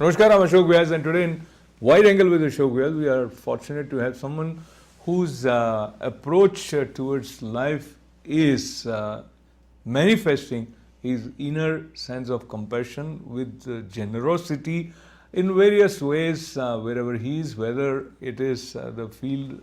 Namaskar, I'm Ashok Vyas, and today in Wide Angle with Ashok Vyas, we are fortunate to have someone whose approach towards life is manifesting his inner sense of compassion with generosity in various ways wherever he is, whether it is the field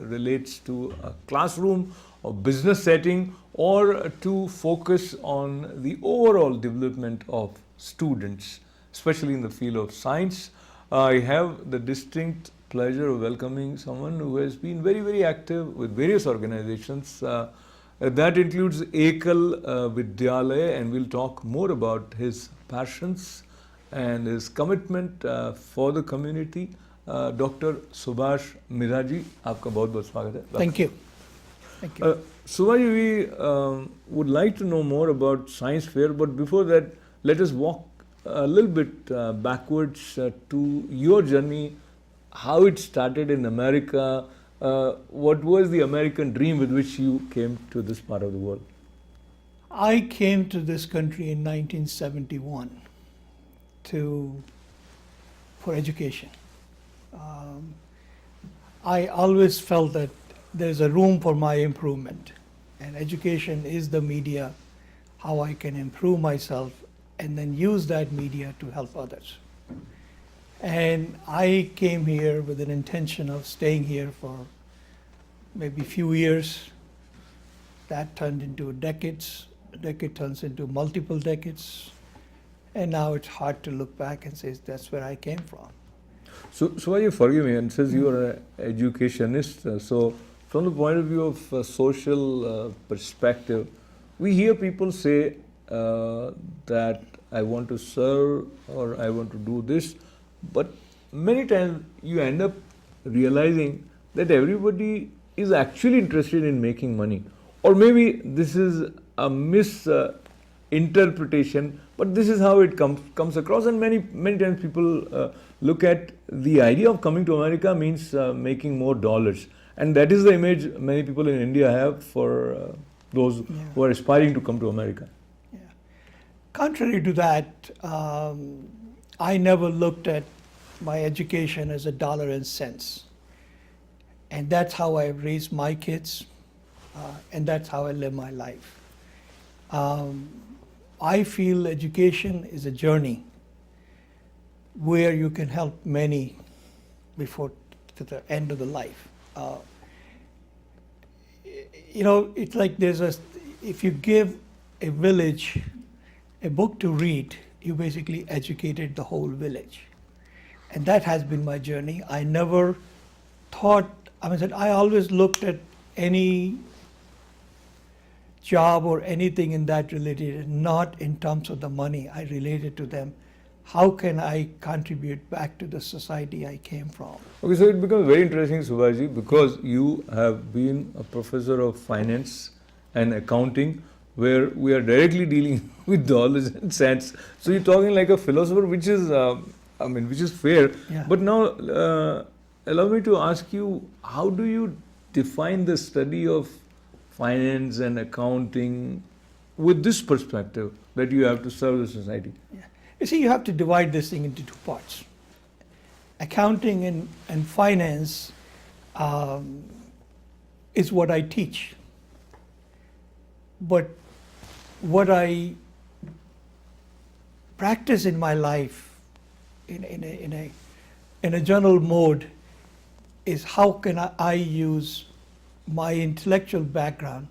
relates to a classroom or business setting or to focus on the overall development of students, especially in the field of science. I have the distinct pleasure of welcoming someone who has been very, very active with various organizations. That includes Ekal Vidyalaya, and we'll talk more about his passions and his commitment for the community. Dr. Subhash Midha ji, आपका बहुत बहुत स्वागत है. Thank you. Thank you. Subhash, we would like to know more about science fair, but before that, let us walk a little bit backwards to your journey, how it started in America. What was the American dream with which you came to this part of the world? I came to this country in 1971 for education. I always felt that there's a room for my improvement, and education is the media how I can improve myself and then use that media to help others. And I came here with an intention of staying here for maybe a few years. That turned into decades. A decade turns into multiple decades. And now it's hard to look back and say that's where I came from. So why you forgive me, and since you are an educationist, so from the point of view of social perspective, we hear people say that I want to serve or I want to do this, but many times you end up realizing that everybody is actually interested in making money, or maybe this is a misinterpretation, but this is how it comes across, and many times people look at the idea of coming to America means making more dollars, and that is the image many people in India have for those who are aspiring to come to America. Contrary to that, I never looked at my education as a dollar and cents. And that's how I raised my kids, and that's how I live my life. I feel education is a journey where you can help many before to the end of the life. It's like if you give a village a book to read, you basically educated the whole village. And that has been my journey. I never thought, I always looked at any job or anything in that related, not in terms of the money. I related to them. How can I contribute back to the society I came from? Okay, so it becomes very interesting, Subhaji, because you have been a professor of finance and accounting, where we are directly dealing with dollars and cents. So you're talking like a philosopher, which is, which is fair. Yeah. But now, allow me to ask you, how do you define the study of finance and accounting with this perspective that you have to serve the society? Yeah. You see, you have to divide this thing into two parts. Accounting and finance is what I teach. But what I practice in my life in a general mode is how can I use my intellectual background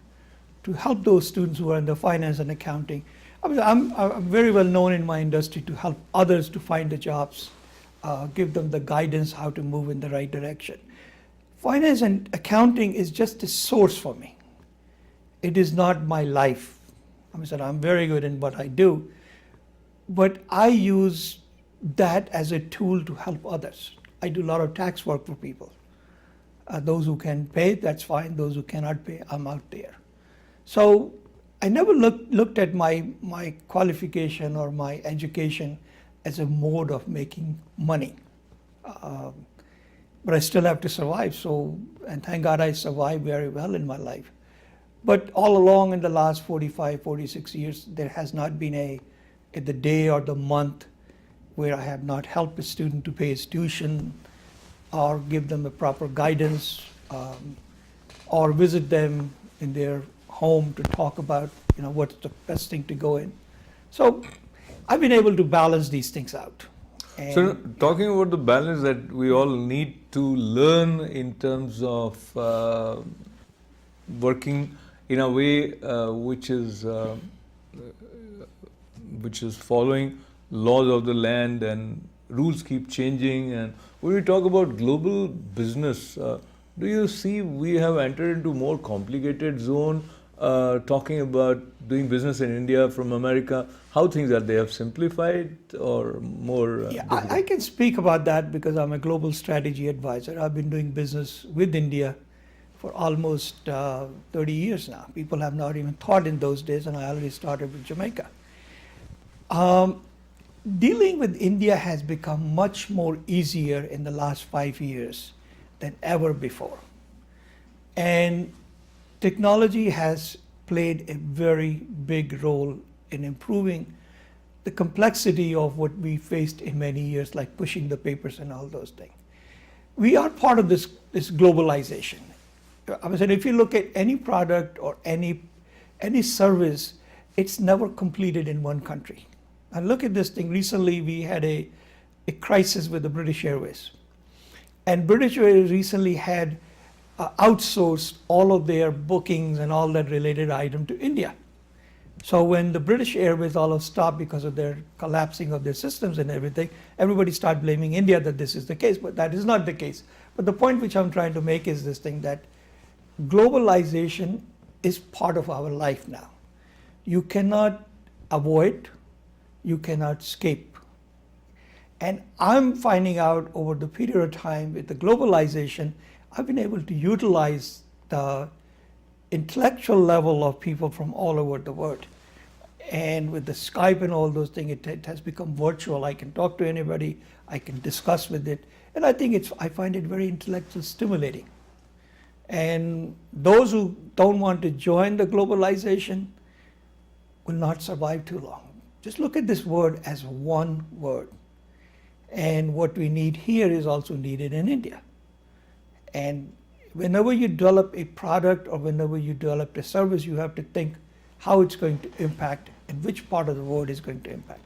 to help those students who are in the finance and accounting. I'm very well known in my industry to help others to find the jobs, give them the guidance how to move in the right direction. Finance and accounting is just a source for me. It is not my life. I'm very good in what I do, but I use that as a tool to help others. I do a lot of tax work for people. Those who can pay, that's fine. Those who cannot pay, I'm out there. So I never looked at my qualification or my education as a mode of making money. But I still have to survive. And thank God I survived very well in my life. But all along in the last 45, 46 years, there has not been the day or the month where I have not helped a student to pay his tuition or give them a proper guidance, or visit them in their home to talk about, what's the best thing to go in. So I've been able to balance these things out. So, talking about the balance that we all need to learn in terms of working in a way which is following laws of the land, and rules keep changing. And when we talk about global business, do you see we have entered into more complicated zone? Talking about doing business in India from America, how things are? They have simplified or more? I can speak about that because I'm a global strategy advisor. I've been doing business with India for almost 30 years now. People have not even thought in those days, and I already started with Jamaica. Dealing with India has become much more easier in the last 5 years than ever before. And technology has played a very big role in improving the complexity of what we faced in many years, like pushing the papers and all those things. We are part of this globalization. I mean, if you look at any product or any service, it's never completed in one country. And look at this thing. Recently, we had a crisis with the British Airways. And British Airways recently had outsourced all of their bookings and all that related item to India. So when the British Airways all of stopped because of their collapsing of their systems and everything, everybody started blaming India that this is the case, but that is not the case. But the point which I'm trying to make is this thing, that globalization is part of our life now. You cannot avoid, you cannot escape. And I'm finding out over the period of time with the globalization, I've been able to utilize the intellectual level of people from all over the world. And with the Skype and all those things, it has become virtual. I can talk to anybody, I can discuss with it. And I think I find it very intellectually stimulating. And those who don't want to join the globalization will not survive too long. Just look at this word as one word. And what we need here is also needed in India. And whenever you develop a product or whenever you develop a service, you have to think how it's going to impact and which part of the world is going to impact.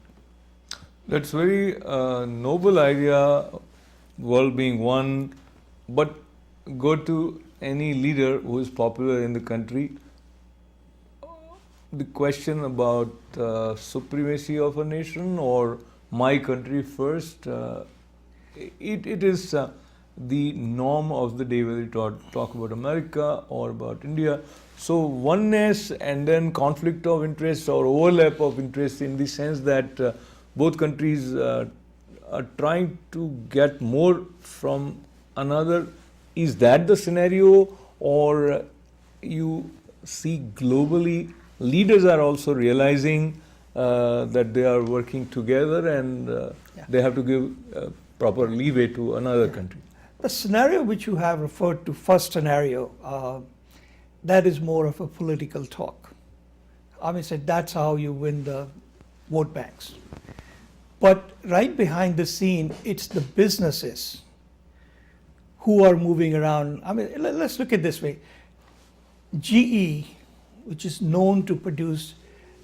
That's very noble idea, world being one, but go to any leader who is popular in the country, the question about supremacy of a nation or my country first, it is the norm of the day, whether you talk about America or about India. So oneness and then conflict of interest or overlap of interest, in the sense that both countries are trying to get more from another. Is that the scenario, or you see globally leaders are also realizing that they are working together and they have to give proper leeway to another country? The scenario which you have referred to, first scenario, that is more of a political talk. I mean, that's how you win the vote banks. But right behind the scene, it's the businesses who are moving around. I mean, let's look at it this way. GE, which is known to produce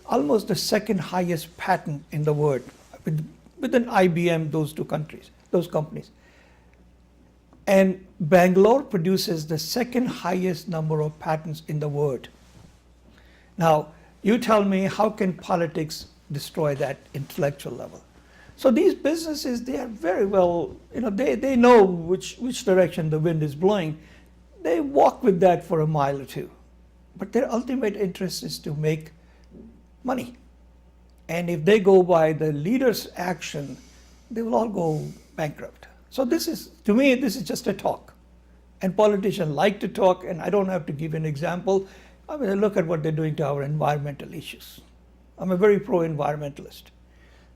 almost the second highest patent in the world, within IBM, those companies. And Bangalore produces the second highest number of patents in the world. Now, you tell me, how can politics destroy that intellectual level? So these businesses, they are very well, they know which direction the wind is blowing. They walk with that for a mile or two. But their ultimate interest is to make money. And if they go by the leader's action, they will all go bankrupt. So to me, this is just a talk. And politicians like to talk, and I don't have to give an example. I mean, look at what they're doing to our environmental issues. I'm a very pro-environmentalist.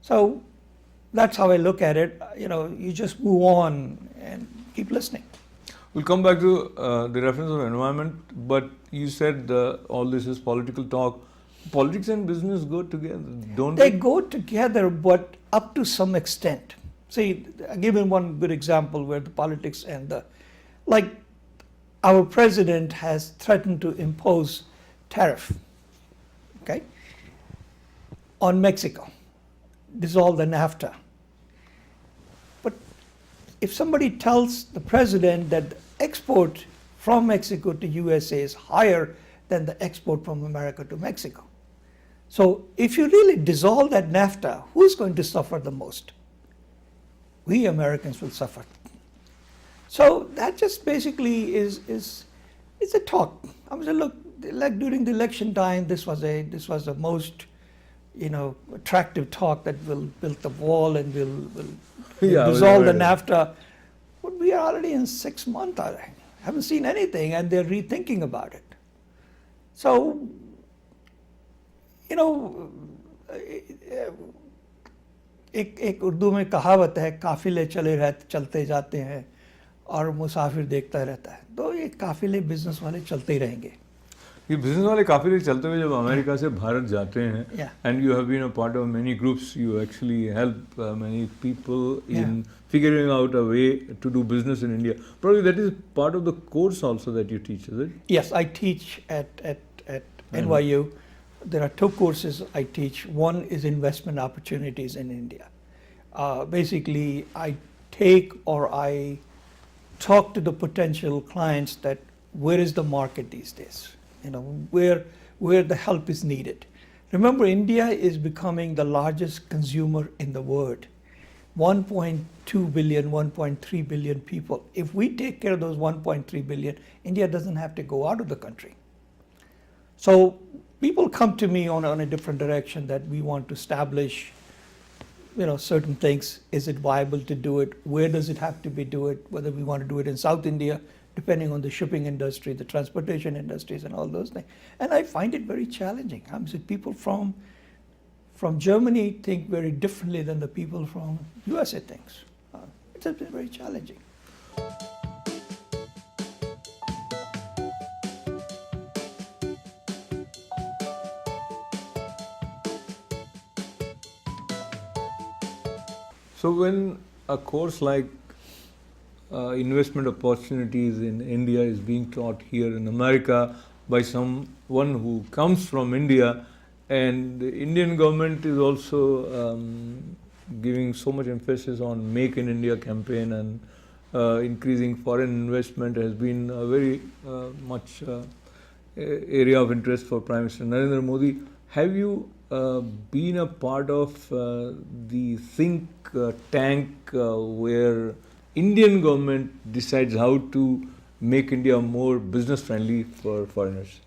So that's how I look at it. You just move on and keep listening. We'll come back to the reference of environment, but you said all this is political talk. Politics and business go together, don't They they? go together, but up to some extent. See, I'll give you one good example where the politics and like our president has threatened to impose tariff, okay, on Mexico, dissolve the NAFTA. But if somebody tells the president that the export from Mexico to USA is higher than the export from America to Mexico, so if you really dissolve that NAFTA, who's going to suffer the most? We Americans will suffer. So that just basically is a talk. I was look, like during the election time, this was the most attractive talk that will build the wall and will Yeah, dissolve the right. NAFTA. But we are already in 6 months. I haven't seen anything, and they're rethinking about it. So एक उर्दू में कहावत है, काफिले चलते जाते हैं और मुसाफिर देखता रहता है. तो ये काफिले बिजनेस वाले चलते ही रहेंगे. ये बिजनेस वाले काफिले चलते हुए जब अमेरिका से भारत जाते हैं, Yeah. and you have been a part of many groups, you actually help many people in Yeah. figuring out a way to do business in India. Probably that is part of the course also that you teach, is it? Yes, I teach at NYU. There are 2 courses I teach. One is investment opportunities in India. Basically, I take or I talk to the potential clients that where is the market these days? Where the help is needed. Remember, India is becoming the largest consumer in the world. 1.2 billion, 1.3 billion people. If we take care of those 1.3 billion, India doesn't have to go out of the country. So people come to me on a different direction that we want to establish, certain things. Is it viable to do it? Where does it have to be do it? Whether we want to do it in South India, depending on the shipping industry, the transportation industries, and all those things. And I find it very challenging. I'm saying people from Germany think very differently than the people from USA thinks. It's been very challenging. So when a course like investment opportunities in India is being taught here in America by someone who comes from India, and the Indian government is also giving so much emphasis on Make in India campaign, and increasing foreign investment has been a very much area of interest for Prime Minister Narendra Modi. Have you been a part of the think tank where Indian government decides how to make India more business friendly for foreigners?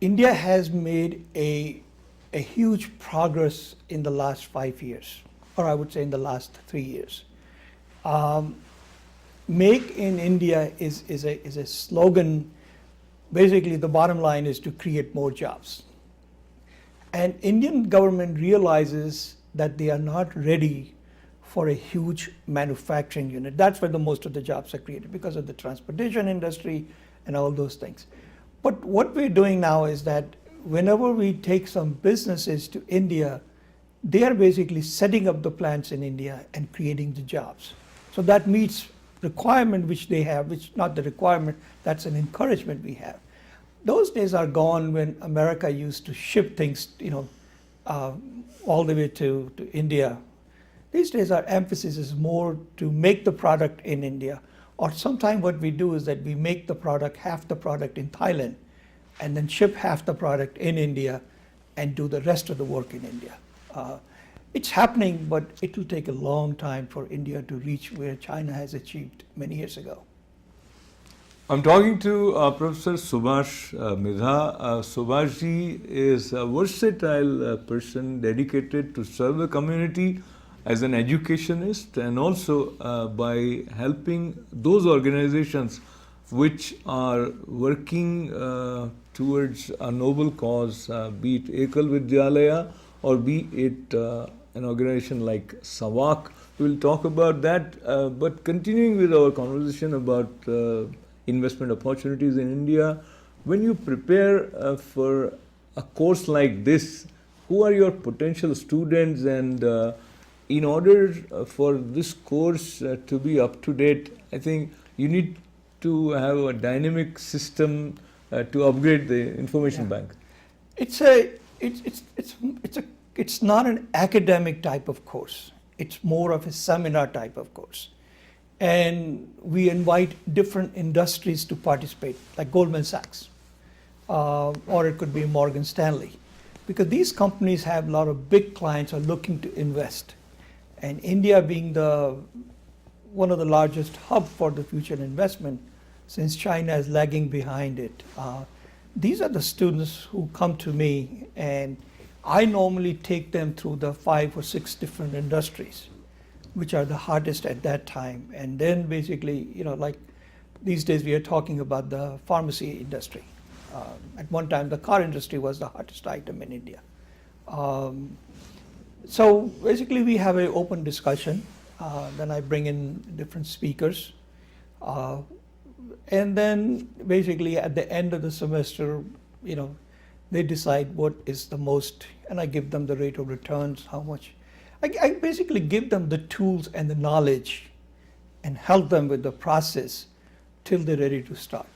India has made a huge progress in the last 5 years, or I would say in the last 3 years. Make in India is a slogan. Basically, the bottom line is to create more jobs. And Indian government realizes that they are not ready for a huge manufacturing unit. That's where the most of the jobs are created, because of the transportation industry and all those things. But what we're doing now is that whenever we take some businesses to India, they are basically setting up the plants in India and creating the jobs. So that meets requirement which they have, which not the requirement, that's an encouragement we have. Those days are gone when America used to ship things, all the way to India. These days our emphasis is more to make the product in India, or sometimes what we do is that we make the product, half the product in Thailand, and then ship half the product in India and do the rest of the work in India. It's happening, but it will take a long time for India to reach where China has achieved many years ago. I'm talking to Professor Subhash Midha. Subhash ji is a versatile person dedicated to serve the community as an educationist, and also by helping those organizations which are working towards a noble cause, be it Ekal Vidyalaya or be it an organization like SAVAK. We'll talk about that, but continuing with our conversation about investment opportunities in India, when you prepare for a course like this, who are your potential students, and in order for this course to be up to date, I think you need to have a dynamic system to upgrade the information bank. It's a it's not an academic type of course. It's more of a seminar type of course. And we invite different industries to participate, like Goldman Sachs, or it could be Morgan Stanley, because these companies have a lot of big clients are looking to invest. And India being one of the largest hub for the future investment, since China is lagging behind it, these are the students who come to me, and I normally take them through the 5 or 6 different industries, which are the hardest at that time. And then basically, like these days we are talking about the pharmacy industry. At one time, the car industry was the hottest item in India. So basically, we have an open discussion. Then I bring in different speakers. And then basically at the end of the semester, they decide what is the most, and I give them the rate of returns, how much. I basically give them the tools and the knowledge and help them with the process till they're ready to start.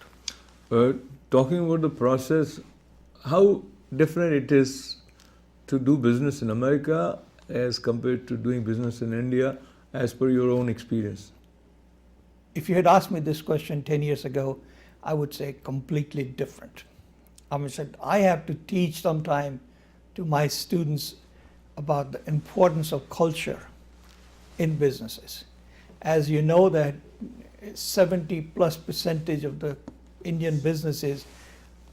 Talking about the process, how different it is to do business in America as compared to doing business in India, as per your own experience? If you had asked me this question 10 years ago, I would say completely different. I have to teach sometime to my students about the importance of culture in businesses. As you know that 70+% of the Indian businesses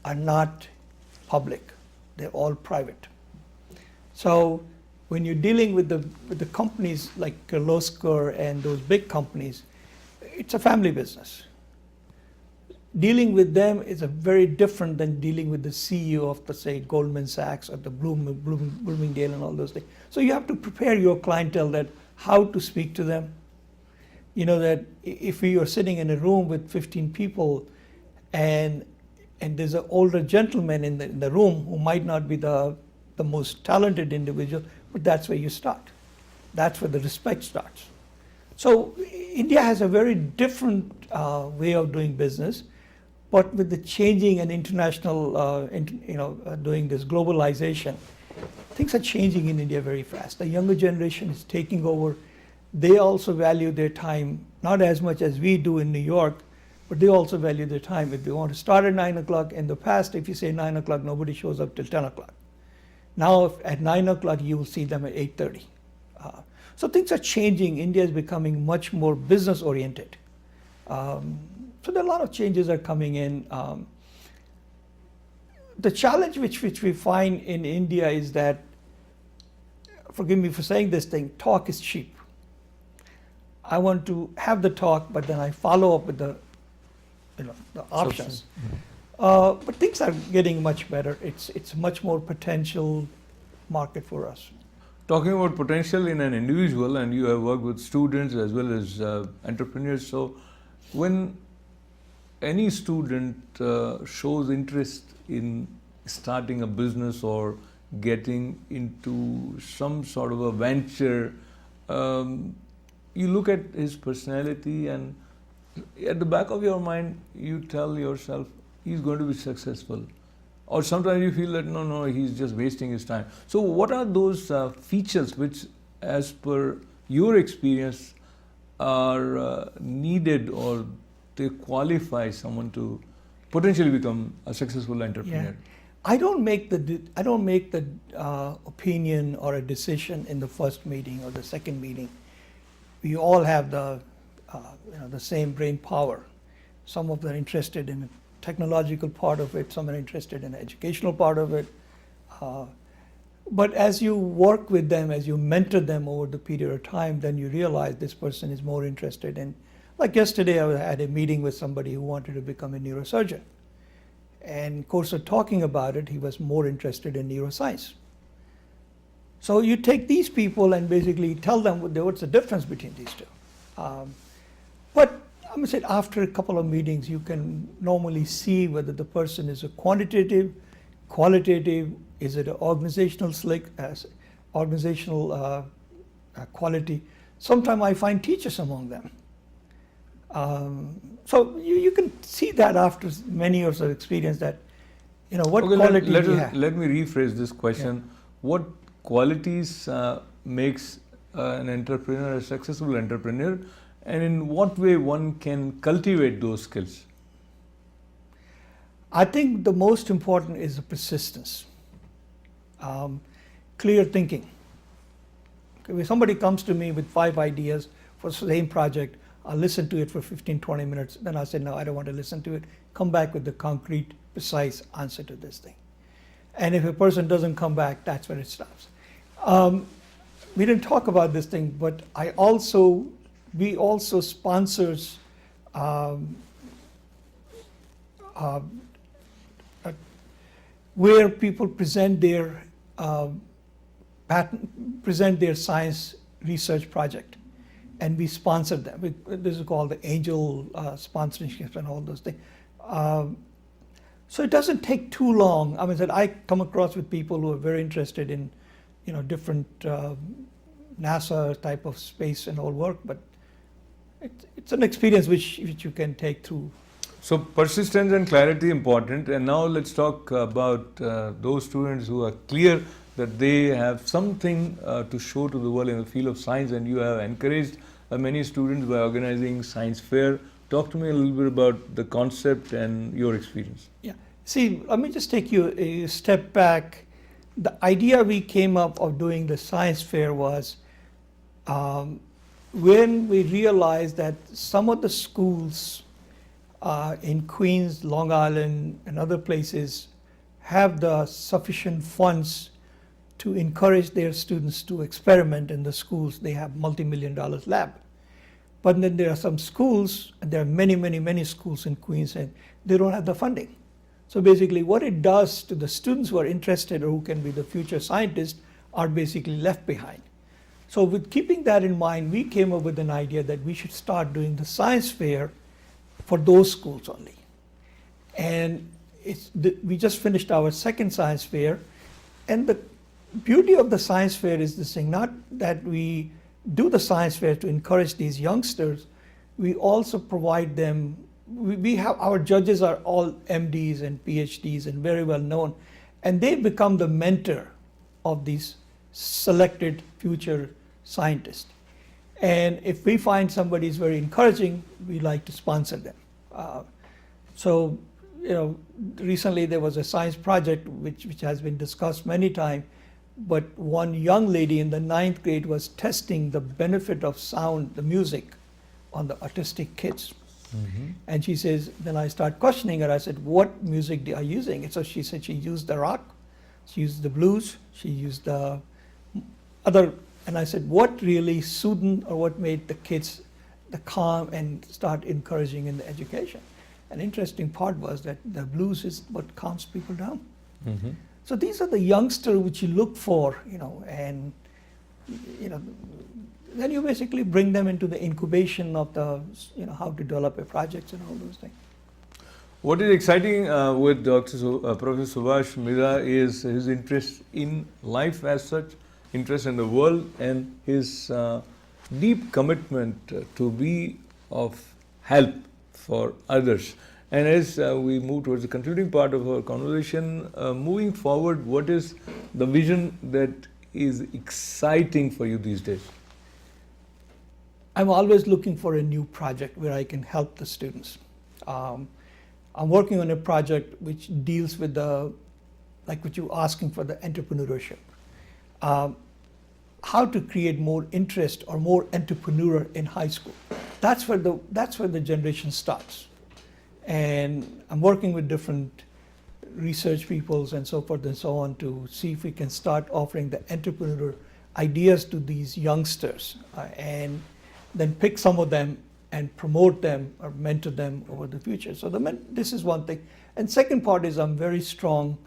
are not public, they're all private. So when you're dealing with the companies like Kirloskar and those big companies, it's a family business. Dealing with them is very different than dealing with the CEO of, say, Goldman Sachs or the Bloomingdale and all those things. So you have to prepare your clientele that how to speak to them. That if you are sitting in a room with 15 people and there's an older gentleman in the room who might not be the most talented individual, but that's where you start. That's where the respect starts. So India has a very different way of doing business, but with the changing and international, doing this globalization, things are changing in India very fast. The younger generation is taking over. They also value their time, not as much as we do in New York, but they also value their time. If they want to start at 9 o'clock, in the past, if you say 9 o'clock, nobody shows up till 10 o'clock. Now, at 9 o'clock, you will see them at 8:30. So things are changing. India is becoming much more business oriented. So there are a lot of changes are coming in. The challenge which we find in India is that, forgive me for saying this thing, talk is cheap. I want to have the talk, but then I follow up with the options. But things are getting much better. It's much more potential market for us. Talking about potential in an individual, and you have worked with students as well as entrepreneurs, so when any student shows interest in starting a business or getting into some sort of a venture, you look at his personality, and at the back of your mind, you tell yourself, he's going to be successful. Or sometimes you feel that, no, he's just wasting his time. So what are those features which, as per your experience, are needed or they qualify someone to potentially become a successful entrepreneur? Yeah. I don't make the opinion or a decision in the first meeting or the second meeting. We all have the same brain power. Some of them are interested in the technological part of it, some are interested in the educational part of it. But as you work with them, as you mentor them over the period of time, then you realize this person is more interested in, like yesterday I had a meeting with somebody who wanted to become a neurosurgeon. And in course of talking about it, he was more interested in neuroscience. So you take these people and basically tell them what's the difference between these two. But I'm going to say after a couple of meetings, you can normally see whether the person is a quantitative, qualitative, Is it an organizational quality? Sometimes I find teachers among them. So you can see that after many years of experience that, what Okay, quality we have. let me rephrase this question. What qualities makes an entrepreneur a successful entrepreneur, and in what way one can cultivate those skills? I think the most important is the persistence, clear thinking. Okay, if somebody comes to me with 5 ideas for the same project, I'll listen to it for 15, 20 minutes. Then I say, no, I don't want to listen to it. Come back with the concrete, precise answer to this thing. And if a person doesn't come back, that's where it stops. We didn't talk about this thing, but we also sponsors where people present their science research project, and we sponsor them. This is called the angel sponsorships and all those things. So it doesn't take too long. I mean, I come across with people who are very interested in, different NASA type of space and all work, but it's an experience which you can take through. So persistence and clarity important. And now let's talk about those students who are clear that they have something to show to the world in the field of science, and you have encouraged many students by organizing science fair. Talk to me a little bit about the concept and your experience. Yeah. See, let me just take you a step back. The idea we came up of doing the science fair was when we realized that some of the schools in Queens, Long Island, and other places have the sufficient funds to encourage their students to experiment in the schools. They have multi-million-dollar lab. But then there are some schools, and there are many, many, many schools in Queens, and they don't have the funding. So basically what it does to the students who are interested or who can be the future scientists are basically left behind. So with keeping that in mind, we came up with an idea that we should start doing the science fair for those schools only. And we just finished our second science fair, and the beauty of the science fair is this thing, not that we do the science fair to encourage these youngsters, we also provide them, we have, our judges are all MDs and PhDs and very well known, and they become the mentor of these selected future scientists. And if we find somebody is very encouraging, we like to sponsor them. So, recently there was a science project which has been discussed many times, but one young lady in the 9th grade was testing the benefit of sound, the music, on the autistic kids. Mm-hmm. And she says, then I start questioning her. I said, what music are you using? And so she said she used the rock, she used the blues, she used the other. And I said, what really soothed or what made the kids the calm and start encouraging in the education? An interesting part was that the blues is what calms people down. Mm-hmm. So these are the youngsters which you look for, and then you basically bring them into the incubation of the, how to develop a project and all those things. What is exciting with Professor Subhash Midha is his interest in life as such, interest in the world, and his deep commitment to be of help for others. And as we move towards the concluding part of our conversation, moving forward, what is the vision that is exciting for you these days? I'm always looking for a new project where I can help the students. I'm working on a project which deals with like what you're asking for, the entrepreneurship. How to create more interest or more entrepreneur in high school. That's where the generation starts. And I'm working with different research peoples and so forth and so on to see if we can start offering the entrepreneur ideas to these youngsters and then pick some of them and promote them or mentor them over the future. So this is one thing. And second part is I'm very strong,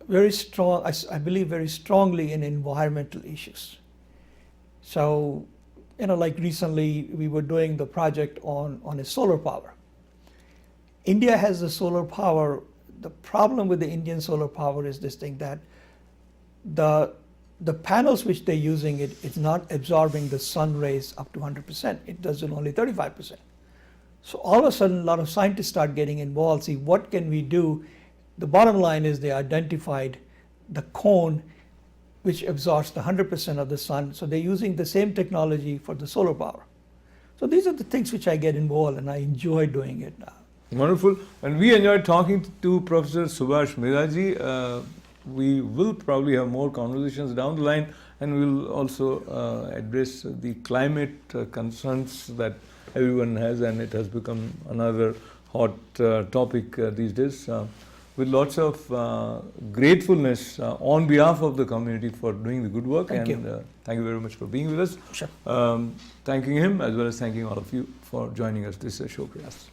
I believe very strongly in environmental issues. So, like recently we were doing the project on a solar power. India has the solar power the problem with the Indian solar power is this thing that the panels which they're using, it's not absorbing the sun rays up to 100%. It does it only 35%. So all of a sudden, a lot of scientists start getting involved. See, what can we do? The bottom line is they identified the cone which absorbs the 100% of the sun. So they're using the same technology for the solar power. So these are the things which I get involved, and I enjoy doing it now. Wonderful. And we enjoyed talking to Professor Subhash Midha ji. We will probably have more conversations down the line, and we'll also address the climate concerns that everyone has, and it has become another hot topic these days. With lots of gratefulness on behalf of the community for doing the good work. Thank and you. Thank you very much for being with us. Sure. Thanking him as well as thanking all of you for joining us. This is Ashok Vyas.